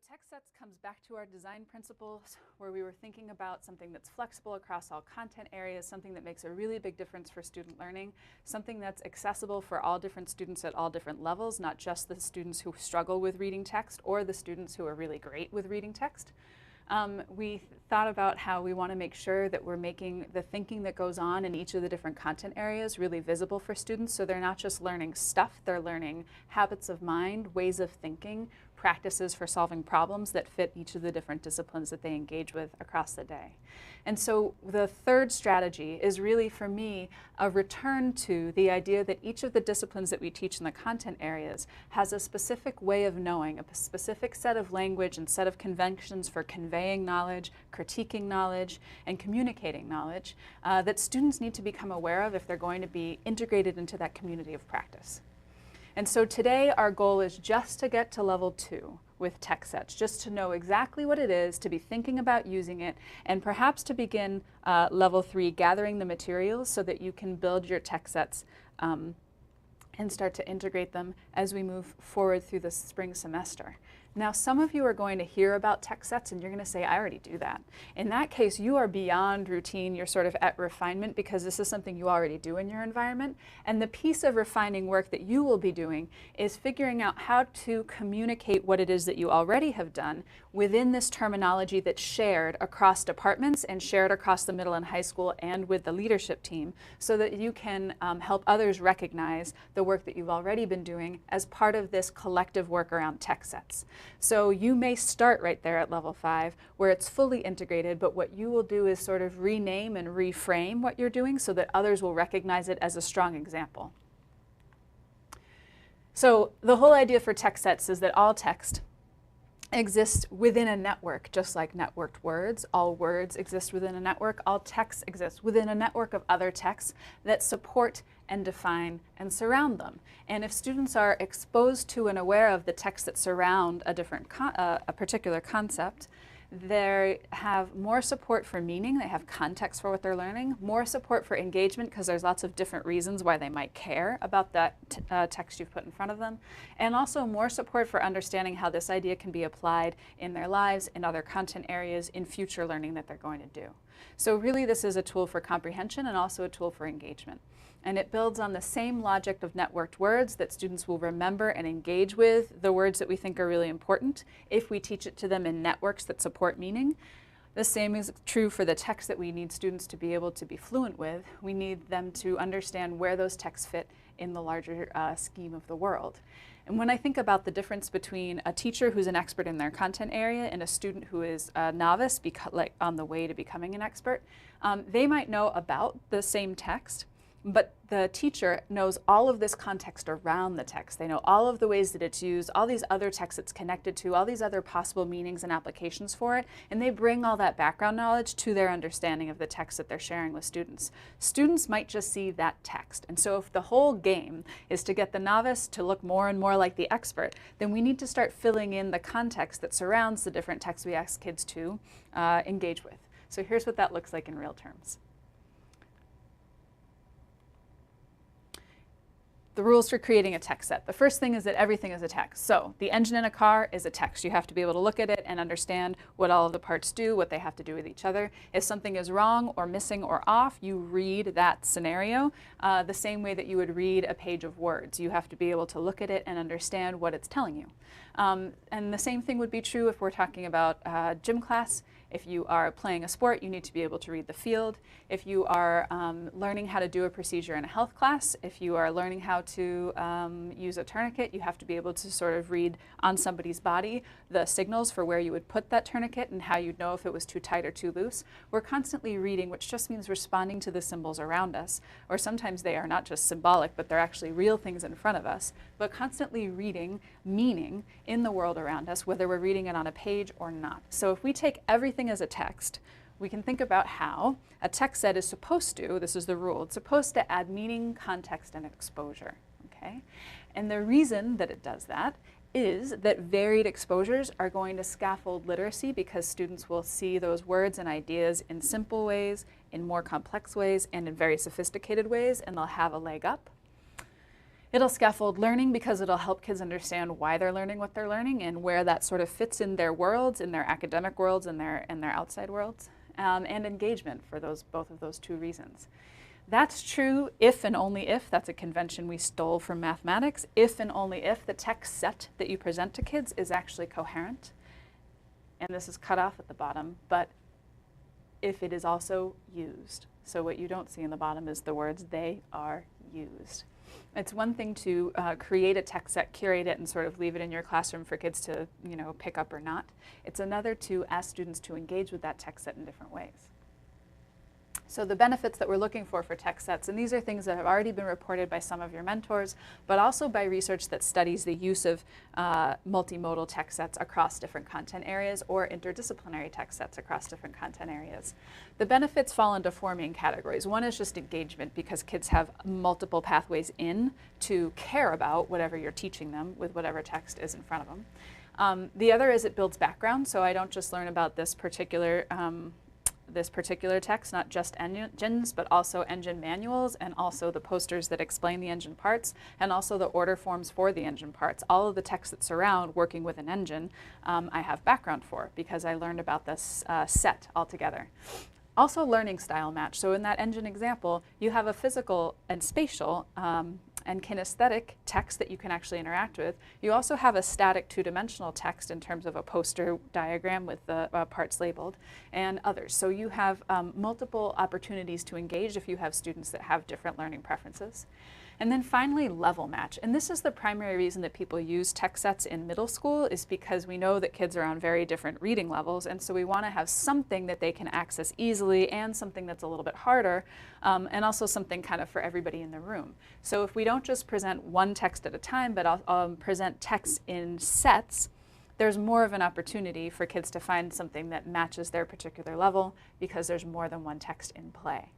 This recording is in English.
text sets comes back to our design principles where we were thinking about something that's flexible across all content areas, something that makes a really big difference for student learning, something that's accessible for all different students at all different levels, not just the students who struggle with reading text or the students who are really great with reading text. We thought about how we want to make sure that we're making the thinking that goes on in each of the different content areas really visible for students, so they're not just learning stuff, they're learning habits of mind, ways of thinking, practices for solving problems that fit each of the different disciplines that they engage with across the day. And so the third strategy is really, for me, a return to the idea that each of the disciplines that we teach in the content areas has a specific way of knowing, a specific set of language and set of conventions for conveying knowledge, critiquing knowledge, and communicating knowledge that students need to become aware of if they're going to be integrated into that community of practice. And so today our goal is just to get to level 2 with text sets, just to know exactly what it is, to be thinking about using it, and perhaps to begin level 3, gathering the materials so that you can build your text sets and start to integrate them as we move forward through the spring semester. Now, some of you are going to hear about text sets and you're going to say, I already do that. In that case, you are beyond routine, you're sort of at refinement, because this is something you already do in your environment. And the piece of refining work that you will be doing is figuring out how to communicate what it is that you already have done within this terminology that's shared across departments and shared across the middle and high school and with the leadership team, so that you can help others recognize the work that you've already been doing as part of this collective work around text sets. So you may start right there at level 5 where it's fully integrated, but what you will do is sort of rename and reframe what you're doing so that others will recognize it as a strong example. So the whole idea for text sets is that all text exists within a network, just like networked words. All words exist within a network. All texts exist within a network of other texts that support and define and surround them. And if students are exposed to and aware of the texts that surround a particular concept, they have more support for meaning, they have context for what they're learning, more support for engagement because there's lots of different reasons why they might care about that text you've put in front of them, and also more support for understanding how this idea can be applied in their lives, in other content areas, in future learning that they're going to do. So really this is a tool for comprehension and also a tool for engagement. And it builds on the same logic of networked words that students will remember and engage with the words that we think are really important if we teach it to them in networks that support meaning. The same is true for the text that we need students to be able to be fluent with. We need them to understand where those texts fit in the larger scheme of the world. And when I think about the difference between a teacher who's an expert in their content area and a student who is a novice like on the way to becoming an expert, they might know about the same text, but the teacher knows all of this context around the text. They know all of the ways that it's used, all these other texts it's connected to, all these other possible meanings and applications for it, and they bring all that background knowledge to their understanding of the text that they're sharing with students. Students might just see that text, and so if the whole game is to get the novice to look more and more like the expert, then we need to start filling in the context that surrounds the different texts we ask kids to engage with. So here's what that looks like in real terms. The rules for creating a text set. The first thing is that everything is a text. So the engine in a car is a text. You have to be able to look at it and understand what all of the parts do, what they have to do with each other. If something is wrong or missing or off, you read that scenario the same way that you would read a page of words. You have to be able to look at it and understand what it's telling you. And the same thing would be true if we're talking about gym class. If you are playing a sport, you need to be able to read the field. If you are learning how to do a procedure in a health class, if you are learning how to use a tourniquet, you have to be able to sort of read on somebody's body the signals for where you would put that tourniquet and how you'd know if it was too tight or too loose. We're constantly reading, which just means responding to the symbols around us, or sometimes they are not just symbolic, but they're actually real things in front of us, but constantly reading meaning in the world around us, whether we're reading it on a page or not. So if we take everything as a text, we can think about how a text set is supposed to, this is the rule, it's supposed to add meaning, context, and exposure, okay? And the reason that it does that is that varied exposures are going to scaffold literacy because students will see those words and ideas in simple ways, in more complex ways, and in very sophisticated ways, and they'll have a leg up. It'll scaffold learning because it'll help kids understand why they're learning what they're learning and where that sort of fits in their worlds, in their academic worlds and their outside worlds, and engagement for both of those two reasons. That's true if and only if, that's a convention we stole from mathematics, if and only if the text set that you present to kids is actually coherent. And this is cut off at the bottom, but if it is also used. So what you don't see in the bottom is the words, they are used. It's one thing to create a text set, curate it, and sort of leave it in your classroom for kids to, pick up or not. It's another to ask students to engage with that text set in different ways. So the benefits that we're looking for text sets, and these are things that have already been reported by some of your mentors, but also by research that studies the use of multimodal text sets across different content areas or interdisciplinary text sets across different content areas. The benefits fall into four main categories. One is just engagement, because kids have multiple pathways in to care about whatever you're teaching them with whatever text is in front of them. The other is it builds background, so I don't just learn about this particular text, not just engines, but also engine manuals, and also the posters that explain the engine parts, and also the order forms for the engine parts. All of the text that surround working with an engine, I have background for, because I learned about this set altogether. Also learning style match. So in that engine example, you have a physical and spatial and kinesthetic text that you can actually interact with. You also have a static two-dimensional text in terms of a poster diagram with the parts labeled and others. So you have multiple opportunities to engage if you have students that have different learning preferences. And then finally, level match. And this is the primary reason that people use text sets in middle school, is because we know that kids are on very different reading levels, and so we want to have something that they can access easily and something that's a little bit harder, and also something kind of for everybody in the room. So if we don't just present one text at a time, but present text in sets, there's more of an opportunity for kids to find something that matches their particular level, because there's more than one text in play.